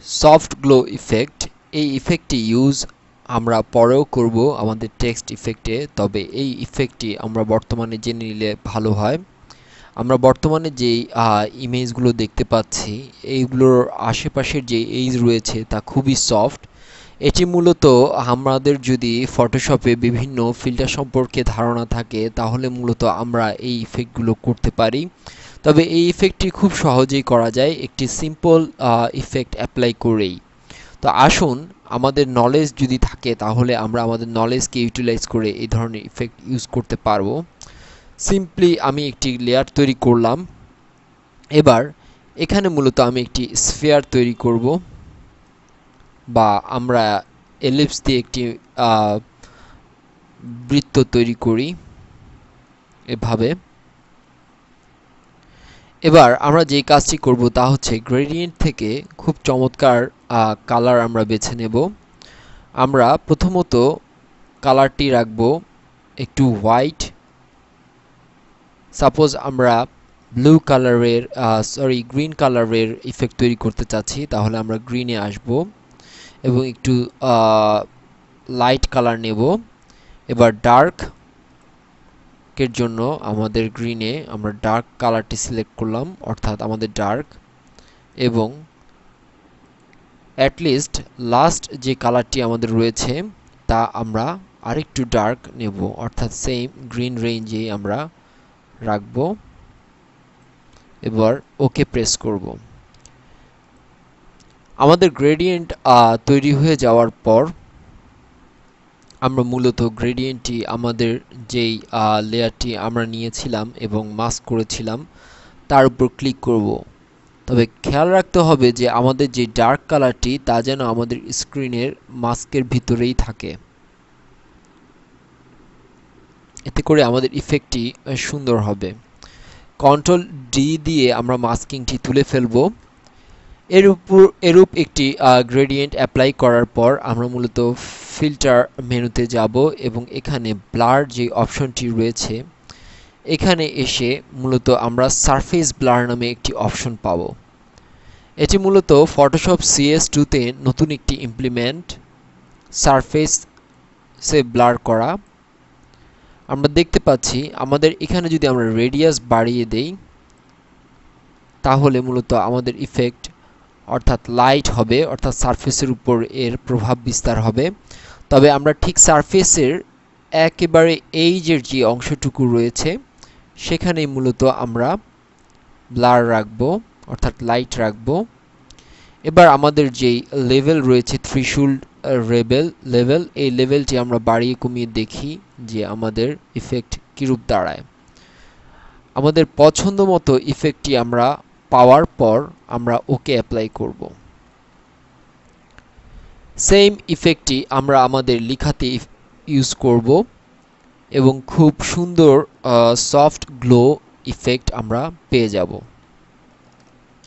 Soft glow effect, এই ইফেক্টটি use আমরা পরেও করব আমাদের টেক্সট ইফেক্টে, তবে এই ইফেক্টটি আমরা বর্তমানে জেনে নিলে ভালো হয়। আমরা বর্তমানে যেই ইমেজগুলো দেখতে পাচ্ছি এইগুলোর আশেপাশের যে এজ রয়েছে তা খুবই সফট। এটি মূলত আমাদের যদি ফটোশপে বিভিন্ন ফিল্টার সম্পর্কে ধারণা থাকে তাহলে মূলত আমরা এই ইফেক্টগুলো করতে পারি। তবে এই ইফেক্টটি খুব সহজেই করা যায় একটি সিম্পল ইফেক্ট অ্যাপ্লাই করেই। তো আসুন, আমাদের নলেজ যদি থাকে তাহলে আমরা আমাদের নলেজকে ইউটিলাইজ করে এই ধরনের ইফেক্ট ইউজ করতে পারবো। সিম্পলি আমি একটি লেয়ার তৈরি করলাম। এবার এখানে মূলত আমি একটি স্ফিয়ার তৈরি করব, বা আমরা এলিপস দিয়ে একটি বৃত্ত তৈরি করি এভাবে। এবার আমরা যে কাজটি করব তা হচ্ছে গ্রেডিয়েন্ট থেকে খুব চমৎকার কালার আমরা বেছে নেব। আমরা প্রথমত কালারটি রাখব একটু হোয়াইট। সাপোজ আমরা ব্লু কালারের গ্রিন কালারের ইফেক্ট তৈরি করতে চাচ্ছি, তাহলে আমরা গ্রিনে আসব এবং একটু লাইট কালার নেব। এবার ডার্কের জন্য আমাদের গ্রিনে আমরা ডার্ক কালারটি সিলেক্ট করলাম, অর্থাৎ আমাদের ডার্ক, এবং অ্যাটলিস্ট লাস্ট যে কালারটি আমাদের রয়েছে তা আমরা আরেকটু ডার্ক নেব, অর্থাৎ সেম গ্রিন রেঞ্জে আমরা রাখব। এবার ওকে প্রেস করব। আমাদের গ্রেডিয়েন্ট তৈরি হয়ে যাওয়ার পর আমরা মূলত গ্রেডিয়েন্টটি আমাদের যেই লেয়ারটি আমরা নিয়েছিলাম এবং মাস্ক করেছিলাম তার উপর ক্লিক করব। তবে খেয়াল রাখতে হবে যে আমাদের যে ডার্ক কালারটি তা যেন আমাদের স্ক্রিনের মাস্কের ভিতরেই থাকে, এতে করে আমাদের ইফেক্টটি সুন্দর হবে। কন্ট্রোল ডি দিয়ে আমরা মাস্কিংটি তুলে ফেলব। এরূপ একটি গ্রেডিয়েন্ট অ্যাপ্লাই করার পর আমরা মূলত ফিল্টার মেনুতে যাব এবং এখানে ব্লার যে অপশনটি রয়েছে এখানে এসে মূলত আমরা সারফেস ব্লার নামে একটি অপশন পাব। এটি মূলত ফটোশপ CS2 তে নতুন একটি ইমপ্লিমেন্ট, সারফেসে ব্লার করা। আমরা দেখতে পাচ্ছি আমাদের এখানে যদি আমরা রেডিয়াস বাড়িয়ে দেই তাহলে মূলত আমাদের ইফেক্ট অর্থাৎ লাইট হবে, অর্থাৎ সারফেসের উপর এর প্রভাব বিস্তার হবে। তবে আমরা ঠিক সারফেসের একেবারে এইজের যে অংশটুকু রয়েছে সেখানেই মূলত আমরা ব্লার রাখব, অর্থাৎ লাইট রাখব। এবার আমাদের যেই লেভেল রয়েছে থ্রেশহোল্ড লেভেল, এই লেভেলটি আমরা বাড়িয়ে কমিয়ে দেখি যে আমাদের ইফেক্ট কিরূপ দাঁড়ায়। আমাদের পছন্দ মতো ইফেক্টটি আমরা পাওয়ার পর আমরা ওকে অ্যাপ্লাই করব। সেম ইফেক্টটি আমরা আমাদের লেখাতে ইউজ করব এবং খুব সুন্দর সফট গ্লো ইফেক্ট আমরা পেয়ে যাব।